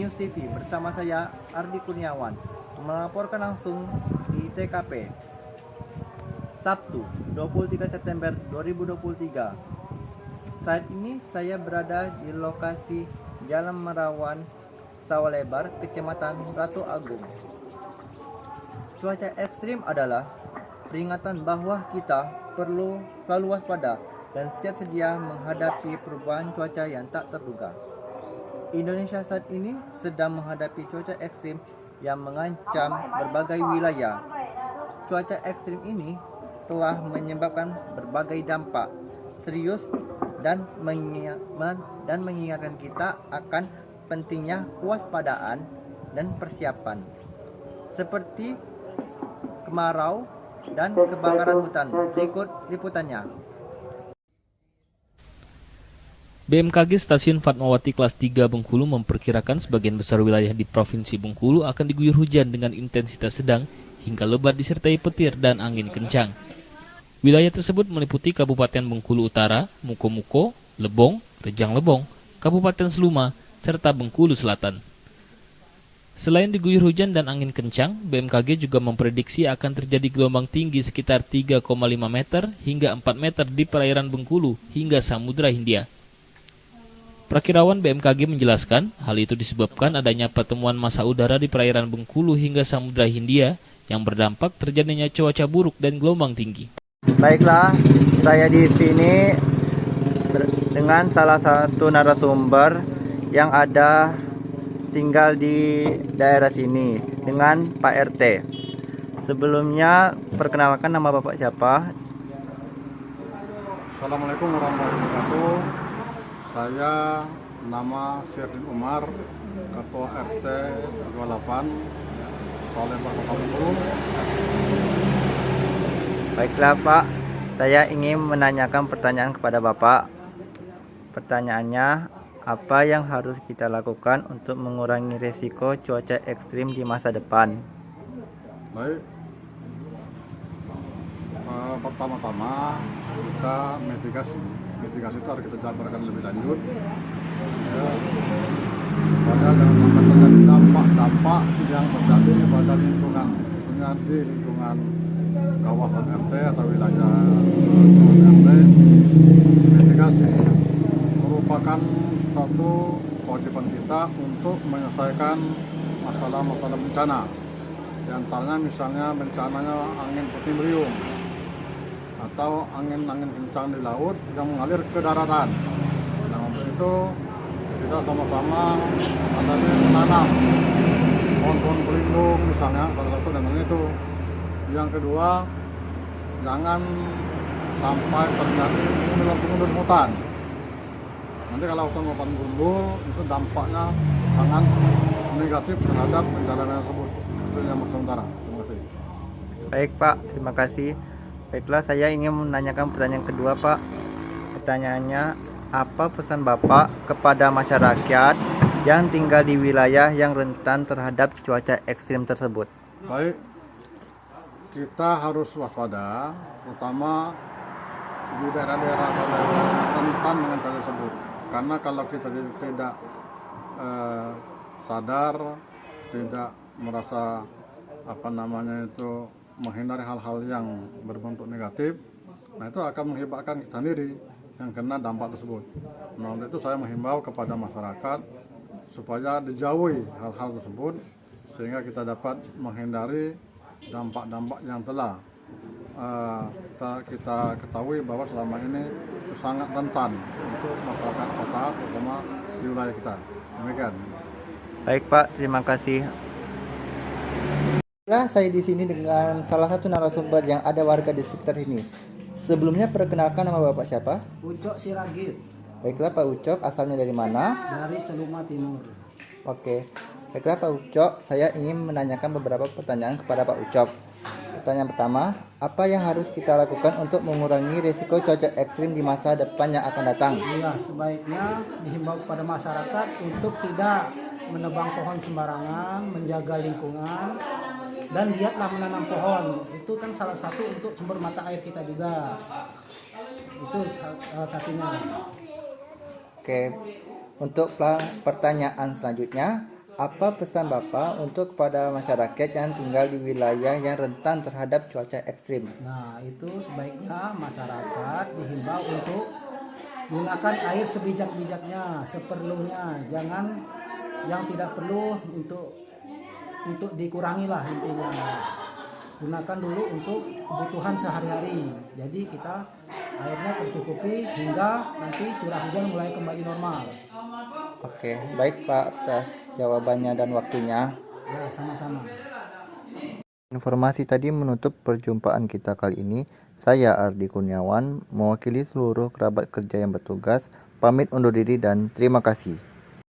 News TV bersama saya Ardi Kurniawan melaporkan langsung di TKP Sabtu 23 September 2023. Saat ini saya berada di lokasi Jalan Merawan Sawah Lebar, Kecamatan Ratu Agung. Cuaca ekstrim adalah peringatan bahwa kita perlu selalu waspada dan siap sedia menghadapi perubahan cuaca yang tak terduga. Indonesia saat ini sedang menghadapi cuaca ekstrim yang mengancam berbagai wilayah. Cuaca ekstrim ini telah menyebabkan berbagai dampak serius dan mengingatkan kita akan pentingnya kewaspadaan dan persiapan, seperti kemarau dan kebakaran hutan. Berikut liputannya. BMKG Stasiun Fatmawati kelas 3 Bengkulu memperkirakan sebagian besar wilayah di Provinsi Bengkulu akan diguyur hujan dengan intensitas sedang hingga lebat disertai petir dan angin kencang. Wilayah tersebut meliputi Kabupaten Bengkulu Utara, Muko-Muko, Lebong, Rejang Lebong, Kabupaten Seluma, serta Bengkulu Selatan. Selain diguyur hujan dan angin kencang, BMKG juga memprediksi akan terjadi gelombang tinggi sekitar 3,5 meter hingga 4 meter di perairan Bengkulu hingga Samudra Hindia. Prakirawan BMKG menjelaskan, hal itu disebabkan adanya pertemuan massa udara di perairan Bengkulu hingga Samudra Hindia yang berdampak terjadinya cuaca buruk dan gelombang tinggi. Baiklah, saya di sini dengan salah satu narasumber yang ada tinggal di daerah sini dengan Pak RT. Sebelumnya perkenalkan, nama Bapak siapa? Assalamualaikum warahmatullahi wabarakatuh. Saya nama Syerdin Umar, Ketua RT 28 Sawah Kota Bengkulu. Baiklah Pak, saya ingin menanyakan pertanyaan kepada Bapak. Pertanyaannya, apa yang harus kita lakukan untuk mengurangi risiko cuaca ekstrim di masa depan? Baik, pertama-tama kita mitigasi itu harus kita jabarkan lebih lanjut, ya, supaya jangan sampai terjadi dampak-dampak yang terjadi pada lingkungan, khususnya di lingkungan kawasan RT atau wilayah RT. Mitigasi merupakan satu kewajiban kita untuk menyelesaikan masalah-masalah bencana. Di antaranya misalnya bencananya angin puting beliung atau angin-angin kencang di laut yang mengalir ke daratan. Nah, untuk itu kita sama-sama adanya menanam pohon-pohon pelindung misalnya, salah satu dengan itu. Yang kedua, jangan sampai terjadi pengunduran hutan. Nanti kalau hutan gundul itu dampaknya sangat negatif terhadap bencana tersebut. Itu yang sementara. Terima kasih. Baik Pak, terima kasih. Baiklah, saya ingin menanyakan pertanyaan kedua Pak. Pertanyaannya, apa pesan Bapak kepada masyarakat yang tinggal di wilayah yang rentan terhadap cuaca ekstrim tersebut? Baik, kita harus waspada, terutama di daerah-daerah rentan dengan cuaca tersebut. Karena kalau kita tidak sadar, tidak merasa menghindari hal-hal yang berbentuk negatif, nah itu akan mengakibatkan kita sendiri yang kena dampak tersebut. Nah, untuk itu saya menghimbau kepada masyarakat supaya dijauhi hal-hal tersebut sehingga kita dapat menghindari dampak-dampak yang telah kita ketahui bahwa selama ini sangat rentan untuk masyarakat kota, terutama di wilayah kita. Demikian. Baik Pak, terima kasih. Saya di sini dengan salah satu narasumber yang ada warga di sekitar sini. Sebelumnya perkenalkan, nama Bapak siapa? Ucok Siragid. Baiklah Pak Ucok, asalnya dari mana? Dari Seluma Timur. Oke. Baiklah Pak Ucok, saya ingin menanyakan beberapa pertanyaan kepada Pak Ucok. Pertanyaan pertama, apa yang harus kita lakukan untuk mengurangi risiko cuaca ekstrim di masa depan yang akan datang? Iya, sebaiknya dihimbau kepada masyarakat untuk tidak menebang pohon sembarangan, menjaga lingkungan, dan giatlah menanam pohon. Itu kan salah satu untuk sumber mata air kita juga. Itu salah satunya. Oke. Untuk pertanyaan selanjutnya, Apa pesan Bapak untuk kepada masyarakat yang tinggal di wilayah yang rentan terhadap cuaca ekstrim? Nah, itu sebaiknya masyarakat dihimbau untuk gunakan air sebijak-bijaknya, seperlunya. Jangan yang tidak perlu untuk dikurangi lah intinya. Gunakan dulu untuk kebutuhan sehari-hari. Jadi kita airnya tercukupi hingga nanti curah hujan mulai kembali normal. Oke, baik Pak atas jawabannya dan waktunya. Ya, sama-sama. Informasi tadi menutup perjumpaan kita kali ini. Saya Ardi Kurniawan, mewakili seluruh kerabat kerja yang bertugas, pamit undur diri dan terima kasih.